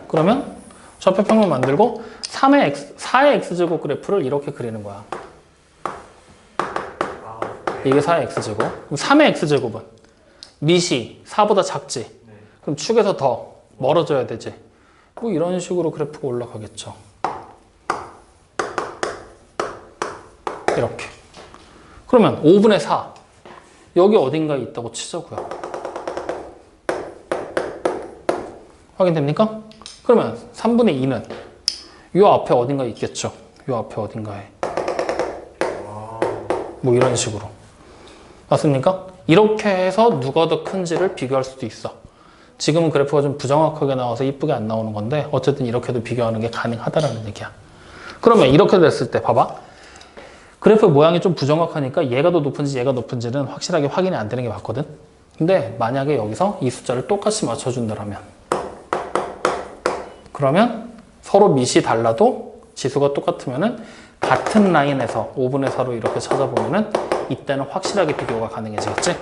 그러면 좌표평면 만들고 4의 x제곱 그래프를 이렇게 그리는 거야. 이게 4의 x제곱. 그럼 3의 x제곱은 밑이 4보다 작지. 네. 그럼 축에서 더 멀어져야 되지. 뭐 이런 식으로 그래프가 올라가겠죠. 이렇게. 그러면 5분의 4. 여기 어딘가에 있다고 치자고요. 확인됩니까? 그러면 3분의 2는 요 앞에 어딘가에 있겠죠. 요 앞에 어딘가에. 뭐 이런 식으로. 맞습니까? 이렇게 해서 누가 더 큰지를 비교할 수도 있어. 지금은 그래프가 좀 부정확하게 나와서 이쁘게 안 나오는 건데 어쨌든 이렇게도 비교하는 게 가능하다라는 얘기야. 그러면 이렇게 됐을 때 봐봐. 그래프 모양이 좀 부정확하니까 얘가 더 높은지 얘가 높은지는 확실하게 확인이 안 되는 게 맞거든. 근데 만약에 여기서 이 숫자를 똑같이 맞춰준다면 그러면 서로 밑이 달라도 지수가 똑같으면은 같은 라인에서 5분의 4로 이렇게 찾아보면은 이때는 확실하게 비교가 가능해지겠지?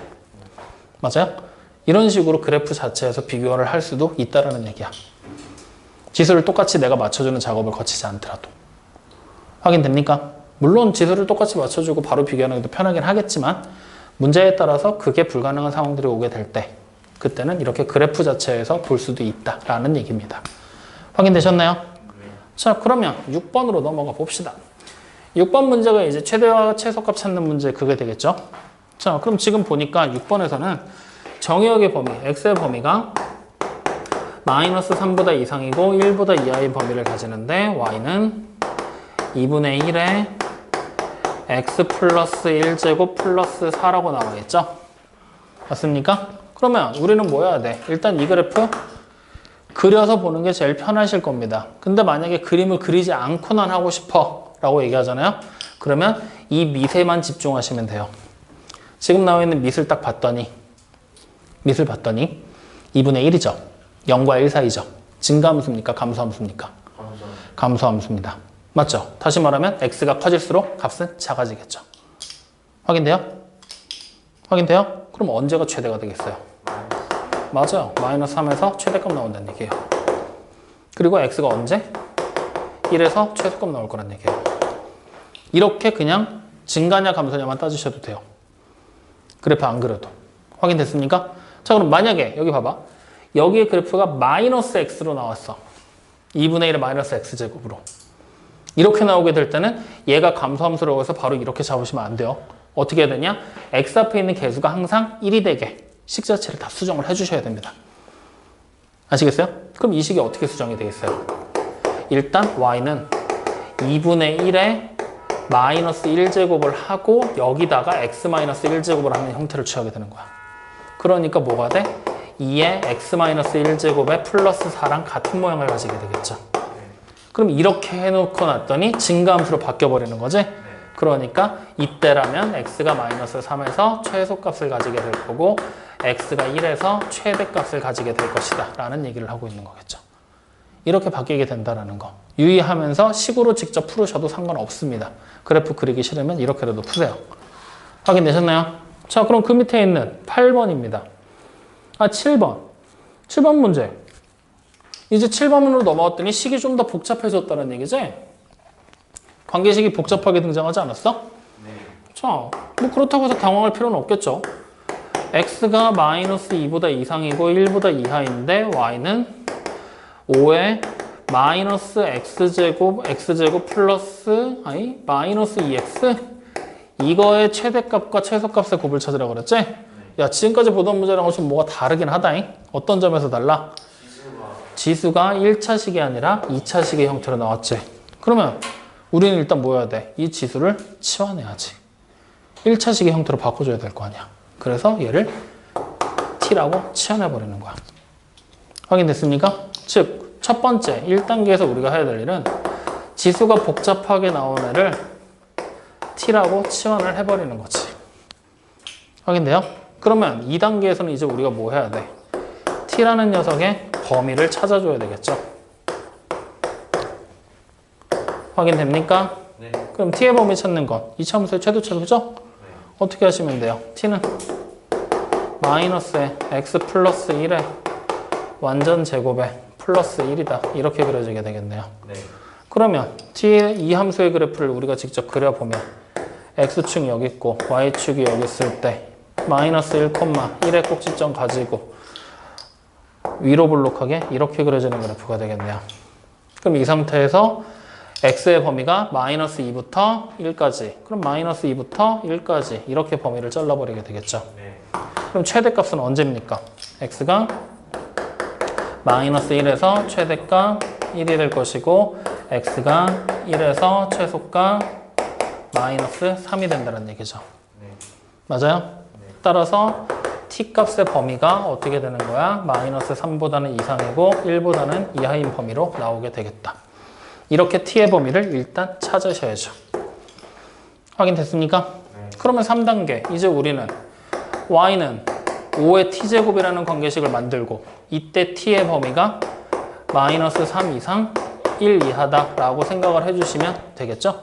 맞아요? 이런 식으로 그래프 자체에서 비교를 할 수도 있다라는 얘기야. 지수를 똑같이 내가 맞춰주는 작업을 거치지 않더라도. 확인됩니까? 물론 지수를 똑같이 맞춰주고 바로 비교하는 게 더 편하긴 하겠지만 문제에 따라서 그게 불가능한 상황들이 오게 될 때 그때는 이렇게 그래프 자체에서 볼 수도 있다라는 얘기입니다. 확인되셨나요? 자, 그러면 6번으로 넘어가 봅시다. 6번 문제가 이제 최대와 최소값 찾는 문제 그게 되겠죠? 자, 그럼 지금 보니까 6번에서는 정의역의 범위, x의 범위가 마이너스 3보다 이상이고 1보다 이하의 범위를 가지는데 y는 2분의 1에 x 플러스 1제곱 플러스 4라고 나와 있죠? 맞습니까? 그러면 우리는 뭐 해야 돼? 일단 이 그래프 그려서 보는 게 제일 편하실 겁니다. 근데 만약에 그림을 그리지 않고난 하고 싶어 라고 얘기하잖아요. 그러면 이 밑에만 집중하시면 돼요. 지금 나와 있는 밑을 딱 봤더니 2분의 1이죠. 0과 1 사이죠. 증가함수입니까? 감소함수입니까? 감소함수입니다. 맞죠? 다시 말하면 x가 커질수록 값은 작아지겠죠. 확인돼요? 확인돼요? 그럼 언제가 최대가 되겠어요? 맞아요. 마이너스 3에서 최대값 나온다는 얘기예요. 그리고 x가 언제? 1에서 최소값 나올 거란 얘기예요. 이렇게 그냥 증가냐 감소냐만 따지셔도 돼요. 그래프 안 그려도. 확인됐습니까? 자, 그럼 만약에 여기 봐봐. 여기에 그래프가 마이너스 x로 나왔어. 2분의 1의 마이너스 x제곱으로. 이렇게 나오게 될 때는 얘가 감소함수라고 해서 바로 이렇게 잡으시면 안 돼요. 어떻게 해야 되냐? x 앞에 있는 개수가 항상 1이 되게 식 자체를 다 수정을 해주셔야 됩니다. 아시겠어요? 그럼 이 식이 어떻게 수정이 되겠어요? 일단 y는 2분의 1에 마이너스 1제곱을 하고 여기다가 x 마이너스 1제곱을 하는 형태를 취하게 되는 거야. 그러니까 뭐가 돼? 2에 x 마이너스 1제곱에 플러스 4랑 같은 모양을 가지게 되겠죠. 그럼 이렇게 해놓고 났더니 증가함수로 바뀌어버리는 거지? 그러니까 이때라면 x가 마이너스 3에서 최소값을 가지게 될 거고 x가 1에서 최대값을 가지게 될 것이다 라는 얘기를 하고 있는 거겠죠. 이렇게 바뀌게 된다는 거 유의하면서 식으로 직접 풀으셔도 상관없습니다. 그래프 그리기 싫으면 이렇게라도 푸세요. 확인되셨나요? 자, 그럼 그 밑에 있는 8번입니다. 7번 문제. 이제 7번으로 넘어왔더니 식이 좀 더 복잡해졌다는 얘기지? 관계식이 복잡하게 등장하지 않았어? 네. 자, 뭐 그렇다고 해서 당황할 필요는 없겠죠. x가 마이너스 2보다 이상이고 1보다 이하인데 y는 5에 마이너스 x제곱 플러스 마이너스 2x 이거의 최대값과 최소값의 곱을 찾으라고 그랬지? 야, 지금까지 보던 문제랑은 좀 뭐가 다르긴 하다잉. 어떤 점에서 달라? 지수가 1차식이 아니라 2차식의 형태로 나왔지. 그러면 우리는 일단 뭐 해야 돼? 이 지수를 치환해야지. 1차식의 형태로 바꿔줘야 될 거 아니야. 그래서 얘를 t라고 치환해버리는 거야. 확인됐습니까? 즉, 첫 번째 1단계에서 우리가 해야 될 일은 지수가 복잡하게 나온 애를 t라고 치환을 해버리는 거지. 확인돼요? 그러면 2단계에서는 이제 우리가 뭐 해야 돼? t라는 녀석의 범위를 찾아줘야 되겠죠. 확인됩니까? 네. 그럼 t의 범위 찾는 건 이차함수의 최대차수죠? 네. 어떻게 하시면 돼요? t는 마이너스에 x 플러스 1에 완전 제곱에 플러스 1이다. 이렇게 그려지게 되겠네요. 네. 그러면 t의 이 함수의 그래프를 우리가 직접 그려보면 x축 여기 있고 y축이 여기 있을 때 마이너스 1,1의 꼭지점 가지고 위로 볼록하게 이렇게 그려지는 그래프가 되겠네요. 그럼 이 상태에서 x의 범위가 마이너스 2부터 1까지 그럼 마이너스 2부터 1까지 이렇게 범위를 잘라버리게 되겠죠. 네. 그럼 최대값은 언제입니까? x가 마이너스 1에서 최대값 1이 될 것이고 x가 1에서 최소값 마이너스 3이 된다는 얘기죠. 네. 맞아요? 따라서 t값의 범위가 어떻게 되는 거야? 마이너스 3보다는 이상이고 1보다는 이하인 범위로 나오게 되겠다. 이렇게 t의 범위를 일단 찾으셔야죠. 확인됐습니까? 네. 그러면 3단계 이제 우리는 y는 5의 t제곱이라는 관계식을 만들고 이때 t의 범위가 마이너스 3 이상 1 이하다라고 생각을 해주시면 되겠죠?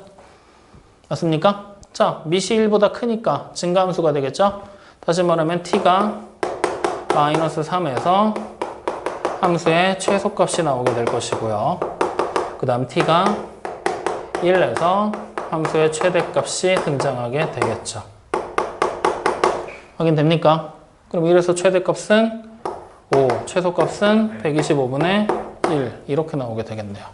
맞습니까? 자, 밑이 1보다 크니까 증가함수가 되겠죠? 다시 말하면 t가 마이너스 3에서 함수의 최소값이 나오게 될 것이고요. 그 다음 t가 1에서 함수의 최대값이 등장하게 되겠죠. 확인됩니까? 그럼 1에서 최대값은 5, 최소값은 125분의 1 이렇게 나오게 되겠네요.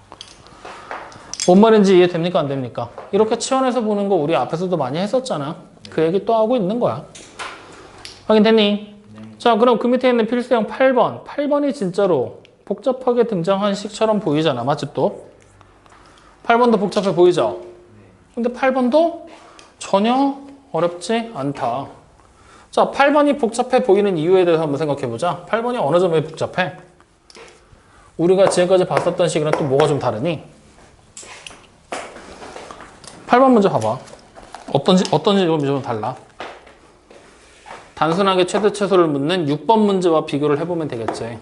뭔 말인지 이해됩니까? 안 됩니까? 이렇게 치환해서 보는 거 우리 앞에서도 많이 했었잖아. 그 얘기 또 하고 있는 거야. 확인됐니? 자, 그럼 그 밑에 있는 필수형 8번. 8번이 진짜로 복잡하게 등장한 식처럼 보이잖아. 맞지 또? 8번도 복잡해 보이죠? 근데 8번도 전혀 어렵지 않다. 자, 8번이 복잡해 보이는 이유에 대해서 한번 생각해보자. 8번이 어느 점에 복잡해? 우리가 지금까지 봤었던 식이랑 또 뭐가 좀 다르니? 8번 문제 봐봐. 어떤 점이 좀 달라? 단순하게 최대 최소를 묻는 6번 문제와 비교를 해보면 되겠지.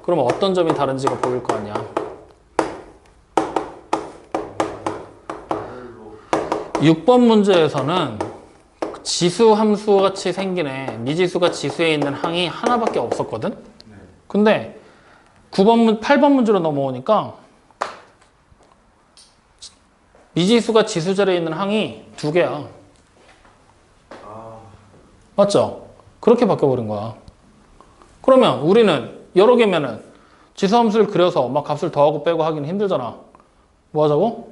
그럼 어떤 점이 다른지가 보일 거 아니야. 6번 문제에서는 지수 함수 같이 생기네. 미지수가 지수에 있는 항이 하나밖에 없었거든. 근데 8번 문제로 넘어오니까 미지수가 지수 자리에 있는 항이 2개야. 맞죠? 그렇게 바뀌어버린 거야. 그러면 우리는 여러 개면은 지수함수를 그려서 막 값을 더하고 빼고 하기는 힘들잖아. 뭐 하자고?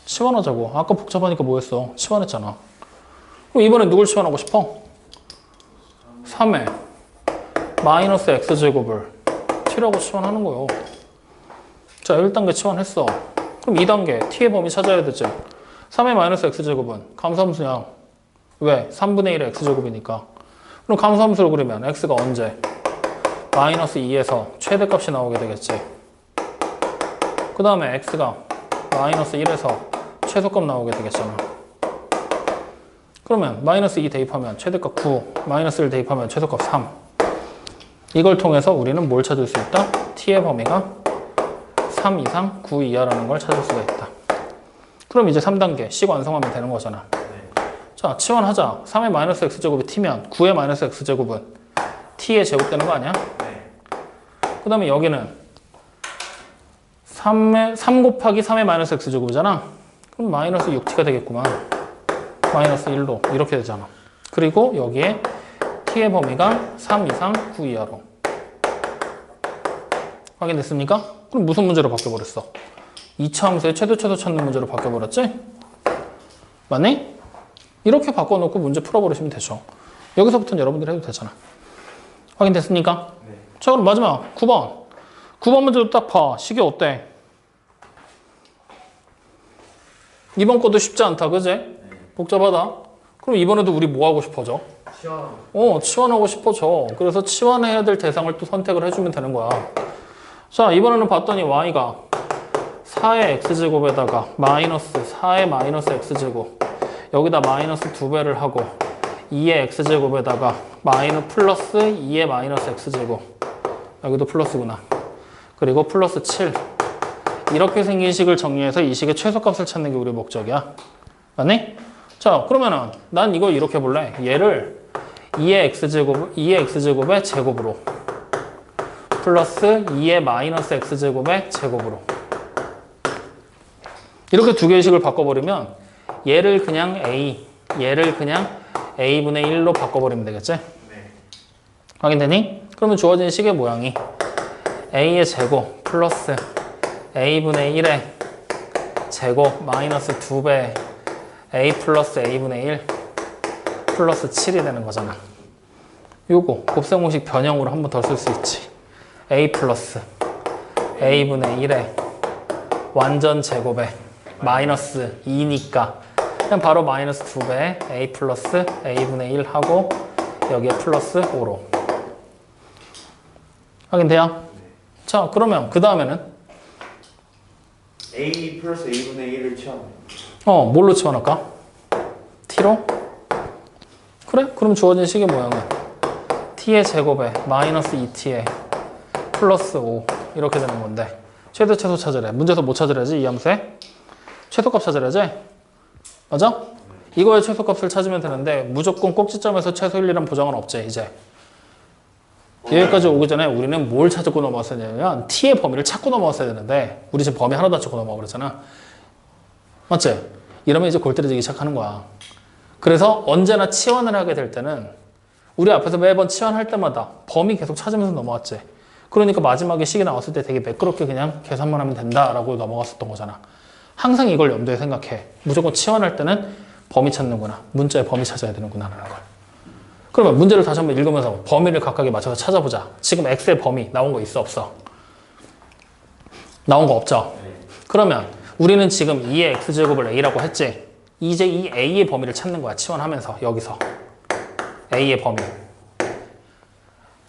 치환하자고. 아까 복잡하니까 뭐 했어? 치환했잖아. 그럼 이번에 누굴 치환하고 싶어? 3의 마이너스 x제곱을 t라고 치환하는 거예요. 자, 1단계 치환했어. 그럼 2단계 t의 범위 찾아야 되지. 3의 마이너스 x제곱은 감소함수냐? 왜? 3분의 1의 x제곱이니까. 그럼 감소함수를 그리면 x가 언제? 마이너스 2에서 최대값이 나오게 되겠지. 그 다음에 x가 마이너스 1에서 최소값 나오게 되겠잖아. 그러면 마이너스 2 대입하면 최대값 9, 마이너스 1 대입하면 최소값 3. 이걸 통해서 우리는 뭘 찾을 수 있다? t의 범위가 3 이상 9 이하라는 걸 찾을 수가 있다. 그럼 이제 3단계 식 완성하면 되는 거잖아. 자, 치환하자. 3의 마이너스 x제곱이 t면 9의 마이너스 x제곱은 t의 제곱 되는 거 아니야? 그 다음에 여기는 3 곱하기 3의 마이너스 x제곱이잖아. 그럼 마이너스 6t가 되겠구만. 마이너스 1로 이렇게 되잖아. 그리고 여기에 t의 범위가 3 이상 9 이하로. 확인됐습니까? 그럼 무슨 문제로 바뀌어버렸어? 2차 함수의 최대 최소 찾는 문제로 바뀌어버렸지? 맞니? 이렇게 바꿔놓고 문제 풀어버리시면 되죠. 여기서부터는 여러분들이 해도 되잖아. 확인됐습니까? 네. 자, 그럼 마지막 9번. 9번 문제도 딱 봐. 식이 어때? 이번 것도 쉽지 않다, 그지? 네. 복잡하다. 그럼 이번에도 우리 뭐 하고 싶어져? 치환하고 싶어져. 그래서 치환해야 될 대상을 또 선택을 해주면 되는 거야. 자, 이번에는 봤더니 y가 4의 x제곱에다가 마이너스 4의 마이너스 x제곱, 여기다 마이너스 2배를 하고 2의 x제곱에다가 플러스 2의 마이너스 x제곱, 여기도 플러스구나. 그리고 플러스 7. 이렇게 생긴 식을 정리해서 이 식의 최소값을 찾는 게 우리 목적이야. 맞니? 자, 그러면은 난 이거 이렇게 볼래. 얘를 2의 x제곱의 제곱으로 플러스 2의 마이너스 x제곱의 제곱으로 이렇게 두 개의 식을 바꿔버리면 얘를 그냥 얘를 그냥 a분의 1로 바꿔버리면 되겠지? 네. 확인되니? 그러면 주어진 식의 모양이 a의 제곱 플러스 a분의 1의 제곱 마이너스 2배 a 플러스 a분의 1 플러스 7이 되는 거잖아. 요거 곱셈공식 변형으로 한 번 더 쓸 수 있지. a 플러스 a분의 1의 완전 제곱에 마이너스 2니까 그냥 바로 마이너스 2배 a 플러스 a분의 1 하고 여기에 플러스 5로. 확인돼요? 자, 그러면 그 다음에는 a 플러스 a분의 1을 치환해. 뭘로 치환할까? t로? 그래? 그럼 주어진 식의 모양은 t의 제곱에 마이너스 2t에 플러스 5 이렇게 되는 건데 최대 최소 찾으래. 문제에서 뭐 찾으래지? 이 함수에? 최소값 찾으래지? 맞아? 이거의 최소값을 찾으면 되는데 무조건 꼭지점에서 최소 1이란 보장은 없지 이제. 여기까지 오기 전에 우리는 뭘 찾고 넘어왔어야 되냐면 t의 범위를 찾고 넘어왔어야 되는데 우리 지금 범위 하나도 안 찾고 넘어와 버렸잖아. 맞지? 이러면 이제 골 때려지기 시작하는 거야. 그래서 언제나 치환을 하게 될 때는 우리 앞에서 매번 치환할 때마다 범위 계속 찾으면서 넘어왔지. 그러니까 마지막에 식이 나왔을 때 되게 매끄럽게 그냥 계산만 하면 된다라고 넘어갔었던 거잖아. 항상 이걸 염두에 생각해. 무조건 치환할 때는 범위 찾는구나. 문자의 범위 찾아야 되는구나 라는 걸. 그러면 문제를 다시 한번 읽으면서 범위를 각각에 맞춰서 찾아보자. 지금 x의 범위 나온 거 있어 없어? 나온 거 없죠? 네. 그러면 우리는 지금 2의 x제곱을 a라고 했지? 이제 이 a의 범위를 찾는 거야. 치환하면서 여기서 a의 범위.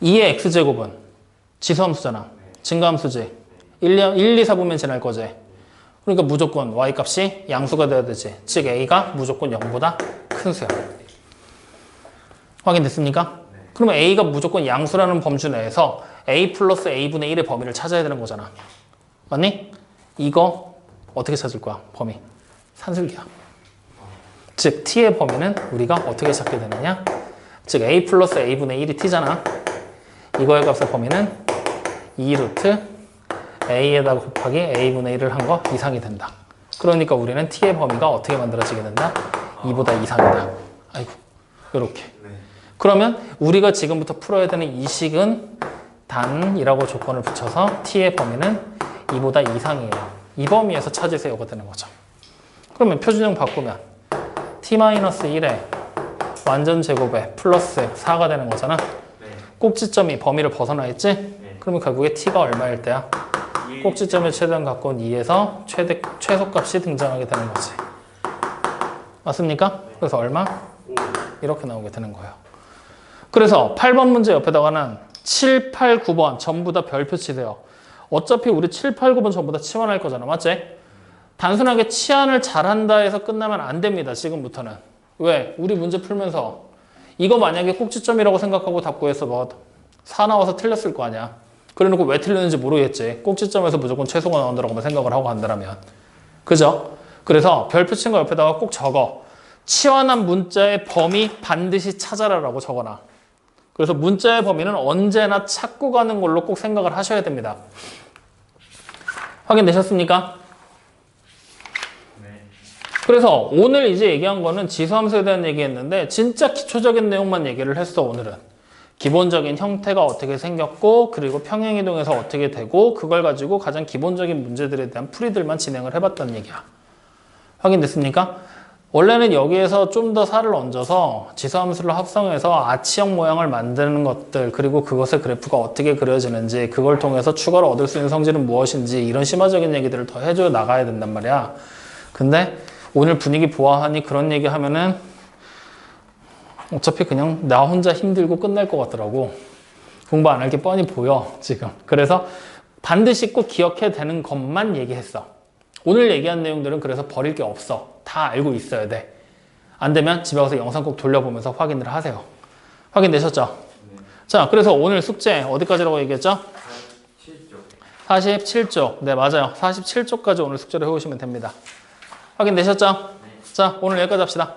2의 x제곱은 지수함수잖아. 증가함수지. 1, 2, 4분면 지날 거지. 그러니까 무조건 y값이 양수가 돼야 되지. 즉 a가 무조건 0보다 큰 수야. 확인됐습니까? 네. 그러면 a가 무조건 양수라는 범주 내에서 a 플러스 a분의 1의 범위를 찾아야 되는 거잖아. 맞니? 이거 어떻게 찾을 거야? 범위. 산술기야. 즉 t의 범위는 우리가 어떻게 찾게 되느냐? 즉 a 플러스 a분의 1이 t잖아. 이거의 값의 범위는 2루트 a에다 곱하기 a분의 1을 한 거 이상이 된다. 그러니까 우리는 t의 범위가 어떻게 만들어지게 된다? 2보다 이상이다. 아이고, 요렇게. 네. 그러면 우리가 지금부터 풀어야 되는 이 식은 단이라고 조건을 붙여서 t의 범위는 2보다 이상이에요. 이 범위에서 찾으세요가 되는 거죠. 그러면 표준형 바꾸면 t-1에 완전 제곱에 플러스 4가 되는 거잖아. 네. 꼭지점이 범위를 벗어나 있지? 네. 그러면 결국에 t가 얼마일 때야? 꼭지점의 최대한 가까운 2에서 최소값이 등장하게 되는 거지. 맞습니까? 그래서 얼마? 5. 이렇게 나오게 되는 거예요. 그래서 8번 문제 옆에다가는 7, 8, 9번 전부 다 별표 치세요. 어차피 우리 7, 8, 9번 전부 다 치환할 거잖아. 맞지? 단순하게 치환을 잘한다 해서 끝나면 안 됩니다. 지금부터는. 왜? 우리 문제 풀면서 이거 만약에 꼭지점이라고 생각하고 답 구해서 뭐 4 나와서 틀렸을 거 아니야. 그래놓고 왜 틀렸는지 모르겠지. 꼭지점에서 무조건 최소가 나온다고 생각을 하고 한다면. 그죠? 그래서 별표 친 거 옆에다가 꼭 적어. 치환한 문자의 범위 반드시 찾아라라고 적어놔. 그래서 문자의 범위는 언제나 찾고 가는 걸로 꼭 생각을 하셔야 됩니다. 확인되셨습니까? 네. 그래서 오늘 이제 얘기한 거는 지수함수에 대한 얘기했는데 진짜 기초적인 내용만 얘기를 했어. 오늘은. 기본적인 형태가 어떻게 생겼고 그리고 평행이동에서 어떻게 되고 그걸 가지고 가장 기본적인 문제들에 대한 풀이들만 진행을 해봤다는 얘기야. 확인됐습니까? 원래는 여기에서 좀 더 살을 얹어서 지수함수를 합성해서 아치형 모양을 만드는 것들 그리고 그것의 그래프가 어떻게 그려지는지 그걸 통해서 추가로 얻을 수 있는 성질은 무엇인지 이런 심화적인 얘기들을 더 해줘 나가야 된단 말이야. 근데 오늘 분위기 보아하니 그런 얘기 하면은 어차피 그냥 나 혼자 힘들고 끝날 것 같더라고. 공부 안 할 게 뻔히 보여 지금. 그래서 반드시 꼭 기억해야 되는 것만 얘기했어. 오늘 얘기한 내용들은 그래서 버릴 게 없어. 다 알고 있어야 돼. 안 되면 집에 가서 영상 꼭 돌려보면서 확인을 하세요. 확인되셨죠? 네. 자, 그래서 오늘 숙제 어디까지라고 얘기했죠? 47쪽. 47쪽. 네, 맞아요. 47쪽까지 오늘 숙제를 해오시면 됩니다. 확인되셨죠? 네. 자, 오늘 여기까지 합시다.